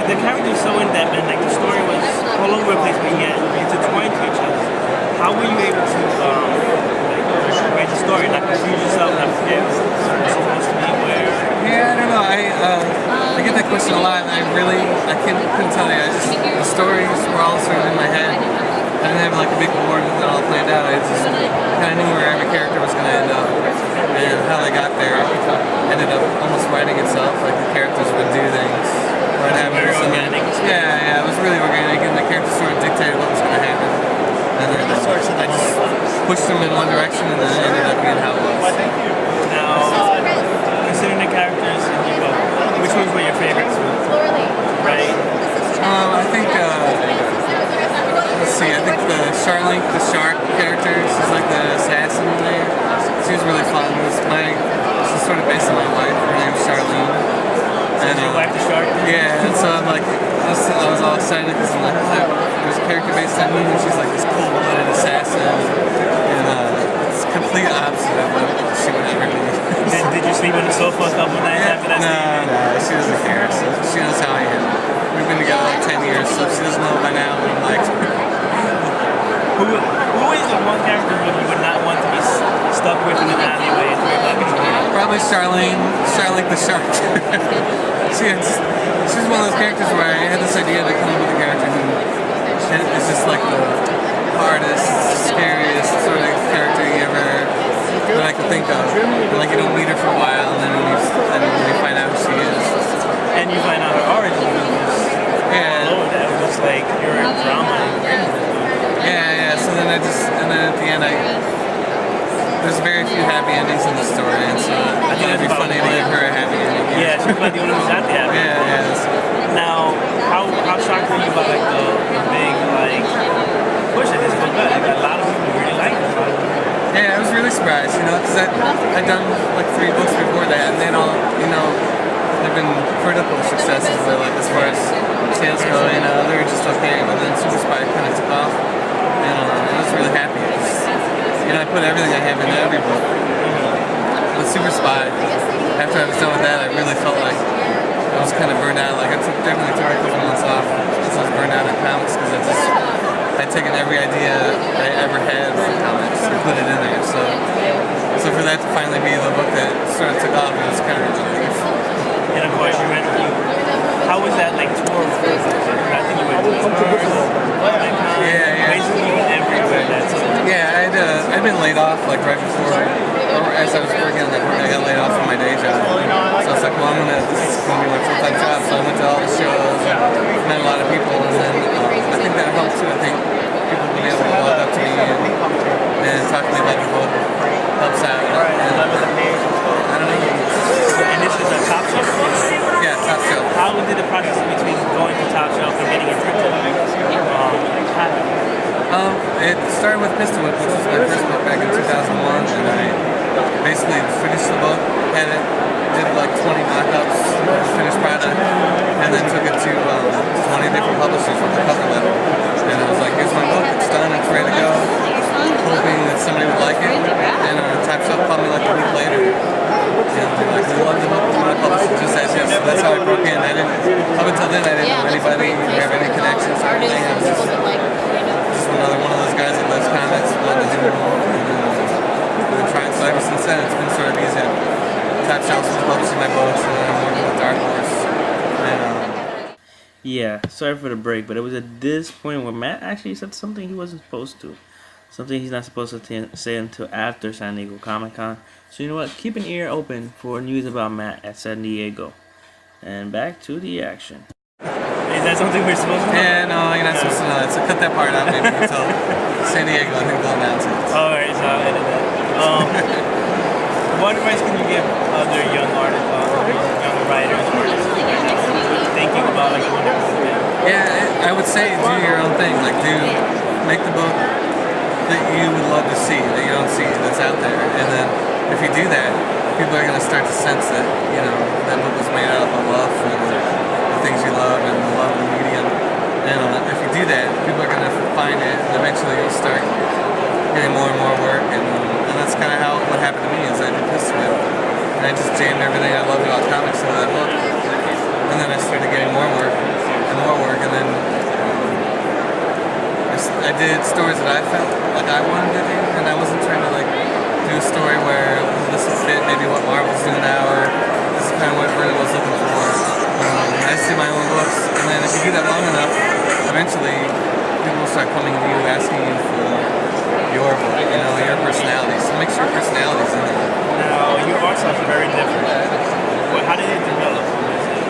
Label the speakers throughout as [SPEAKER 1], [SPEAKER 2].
[SPEAKER 1] the character's so in depth and like the story was all over the place, but yet intertwined to each other. How were you able to write the story, not confuse yourself, not forget what's supposed to be where?
[SPEAKER 2] Yeah, I don't know. I get that question a lot, and I couldn't tell you. The stories were all sort of in my head. I didn't have like a big board with it all planned out. I just kind of knew where every character was going to end up, and how they got there ended up almost writing itself. Like the characters would do things, what happened.
[SPEAKER 1] Very organic.
[SPEAKER 2] Yeah, it was really organic, and the characters sort of dictated what was going to happen. And then I just pushed them in one direction, and then it ended up being how it was.
[SPEAKER 1] Now, considering the characters in your book, which ones were your favorites? Right?
[SPEAKER 2] I think, let's see, I think the Charlene, the shark character, she's like the assassin in there. She was really fun. She's sort of based on my wife. Her name's Charlene.
[SPEAKER 1] And your wife the shark?
[SPEAKER 2] Yeah, and so I'm like, I was all excited because I'm like, there's a character based on me, and she's like this cold-blooded assassin. And it's complete opposite of what she would ever be.
[SPEAKER 1] Did you sleep on the sofa a couple nights after that?
[SPEAKER 2] No, she doesn't care. She knows how I am. We've been together like 10 years, so she doesn't know by now. I'm like,
[SPEAKER 1] who is the one character you would not want to be stuck with in an alleyway at 3 o'clock in the morning?
[SPEAKER 2] Probably Charlene the shark. She's one of those characters where I had this idea to come up with a character who is just like the hardest, scariest sort of character that I could think of. And like you don't meet her for a while, and then when you find out who she is.
[SPEAKER 1] And you find out her origin was that was just like your drama.
[SPEAKER 2] Yeah. So then at the end there's very few happy endings in the story, and so I thought it'd be funny to give her a happy ending.
[SPEAKER 1] Yeah, she was like the only one who got the happy ending.
[SPEAKER 2] Yeah.
[SPEAKER 1] Now, how shocked were you about like the big push of this book? Like a lot of people really liked it.
[SPEAKER 2] Yeah, I was really surprised, because I'd done like 3 books before that, and they all, they've been critical successes, but like as far as sales go, they were just okay. But then Super Spy kind of took off, and I was really happy. I put everything I have into every book. With Super Spy, after I was done with that, I really felt like I was kind of burned out. Like I definitely took a couple months off because I was burned out in comics because I'd taken every idea I ever had from comics and put it in there. So for that to finally be the book that sort of took off, it was kind of a relief.
[SPEAKER 1] And of course, how was that like tour? I think you went to basically everywhere.
[SPEAKER 2] I'd been laid off like right before, or as I was working on that work, I got laid off from my day job. So I was like, well, this is going to be my full-time job. So I went to all the shows, met a lot of people, and then I think that helped too. I think people being able to walk up to me and talk to me about the book helps out. And, I don't know.
[SPEAKER 1] And this is a Top Shelf?
[SPEAKER 2] Yeah, Top Shelf.
[SPEAKER 1] How did the process between going to Top Shelf and getting it printed happen?
[SPEAKER 2] It started with Pistol Whip, which was my first book back in 2001, and I basically finished the book, had it, did like 20 mock-ups, finished product, and then took it to 20 different publishers with the cover letter. And I was like, here's my book, it's done, it's ready to go, hoping that somebody would like it, and Top Shelf called me like a week later. And they're like, we love the book, we want to publish it just as is. So that's how I broke in. Up until then, I didn't know anybody, have any connections or anything. I was just another one of those guys that loves comics, wanted to do it all. And been trying. So ever since then, it's been sort of easy. Top Shelf's been publishing my books, and then I'm working with Dark Horse.
[SPEAKER 1] Yeah, sorry for the break, but it was at this point where Matt actually said something he wasn't supposed to. Something he's not supposed to say until after San Diego Comic-Con. So you know what? Keep an ear open for news about Matt at San Diego. And back to the action. Is that something we're supposed to know?
[SPEAKER 2] Yeah, no, you're not supposed to know that. So cut that part out maybe until San Diego. I think they'll announce it.
[SPEAKER 1] Alright, so I'll edit that. What advice can you give other young artists, young writers, thinking about like what they're doing?
[SPEAKER 2] Yeah, I would say do your own thing. Like make the book that you would love to see, that you don't see, that's out there. And then if you do that, people are going to start to sense that, that book was made out of the love for the things you love and the love of the medium. And if you do that, people are going to find it, and eventually you'll start getting more and more work. And that's kind of what happened to me is I did Pistol Whip, and I just jammed everything I loved about comics into that book. And then I started getting more work. more work, and then I did stories that I felt like I wanted to do, and I wasn't trying to like do a story where this will fit maybe what Marvel's doing now, or this is kind of what Vernon was looking for. I just did my own books, and then if you do that long enough, eventually people will start coming to you asking you for your book, you know, your personality. So make sure your personality's in there.
[SPEAKER 3] Now, your art style is very different. How did it develop? Was it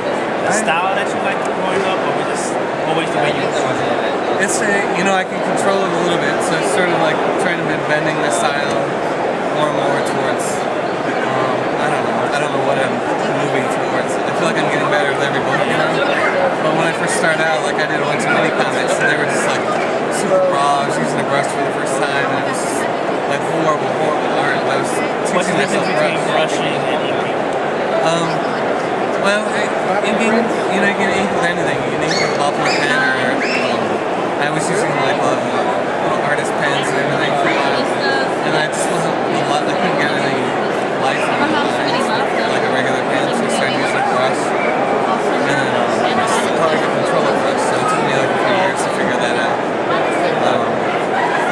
[SPEAKER 3] the style that you liked growing up, or was it always the way you were?
[SPEAKER 2] It's you know, I can control it a little bit, so it's sort of like trying to be bending my style more and more towards, I don't know what I'm moving towards. I feel like I'm getting better with every book, you know? But when I first started out, like I did a bunch of mini comics, and they were just like super raw. I was using a brush for the first time, and it was just like horrible art. I was
[SPEAKER 3] What's the
[SPEAKER 2] teaching
[SPEAKER 3] difference
[SPEAKER 2] myself
[SPEAKER 3] between brushing and inking?
[SPEAKER 2] Well, inking, you know, you can ink with anything. You can ink with a ballpoint pen, or I was using like little artist pens and everything for a while, and I just wasn't I couldn't get any life from it, like a regular pen, so I started using a brush, and it's hard to control a brush, so it took me like a few years to figure that out.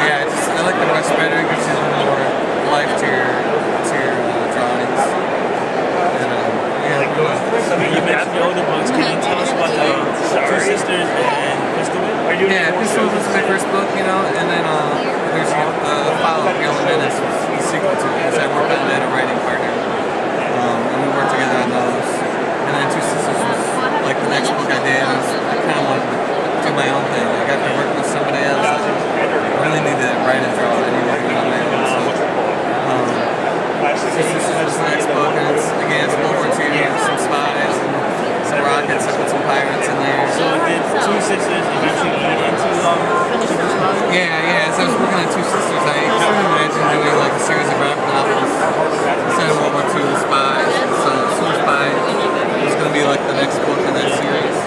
[SPEAKER 2] Yeah, I like the brush better. It gives you a little more life to your drawings. And,
[SPEAKER 3] So you mentioned your older books. Can you tell us about the Two Sisters and Pistolwhip?
[SPEAKER 2] yeah, Pistol was my first book, you know, and then there's the follow-up, Yellow Menace, was the sequel to it, because I worked on that, a writing partner, and we worked together on those. And then Two Sisters was like the next book I did. I kind of wanted to do my own thing. Like after working with somebody else, I really need to write and draw. I need to do it on my own. So, Two Sisters was the next book, and it's World War II, some spies, and some rockets, I put some pirates in there.
[SPEAKER 3] So did Two Sisters eventually lead into Super Spies?
[SPEAKER 2] Yeah, as I was working on Two Sisters, I couldn't imagine doing like a series of graphic novels instead of World War II Spies. So Super Spy was going to be like the next book in that series.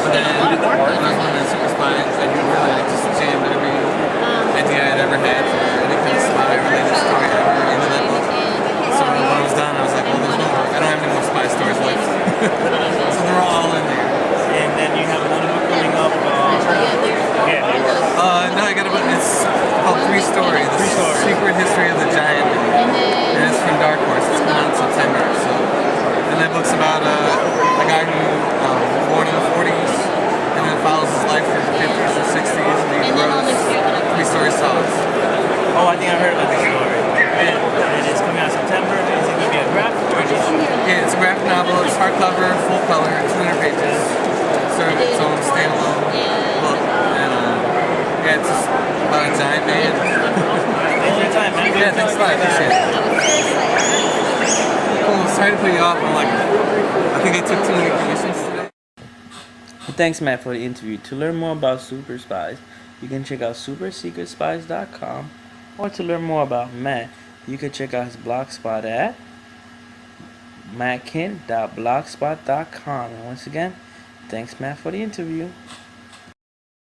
[SPEAKER 2] But then when I was working on Super Spy, I really just jammed every idea I'd ever had for any kind of spy-related story ever into that book. So when I was done, I was like, well, there's no more. I don't have any more spy stories left. So they're all in there.
[SPEAKER 3] And then you have another book coming up.
[SPEAKER 2] No, I got a book. It's called Three Stories. The Secret History of the Giant Man. And it's from Dark Horse. It's coming out in September. So, and that book's about a guy who was born in the 40s and then follows his life through the 50s and 60s, and he grows three stories tall.
[SPEAKER 3] Oh, I think I heard about this story. And it's coming out in September. Is it going to be a graphic or just?
[SPEAKER 2] Yeah, it's a graphic novel. It's hardcover, full color, 200 pages. Sort of its own standalone book. And yeah, it's just about a giant man.
[SPEAKER 3] Thanks for your time, man.
[SPEAKER 2] Yeah, thanks a lot. I appreciate it. Cool. Sorry to put you off. I think I took too many commissions today.
[SPEAKER 1] Thanks, Matt, for the interview. To learn more about Super Spies, you can check out supersecretspies.com, or to learn more about Matt, you can check out his blogspot at mattkindt.blogspot.com. And once again, thanks, Matt, for the interview.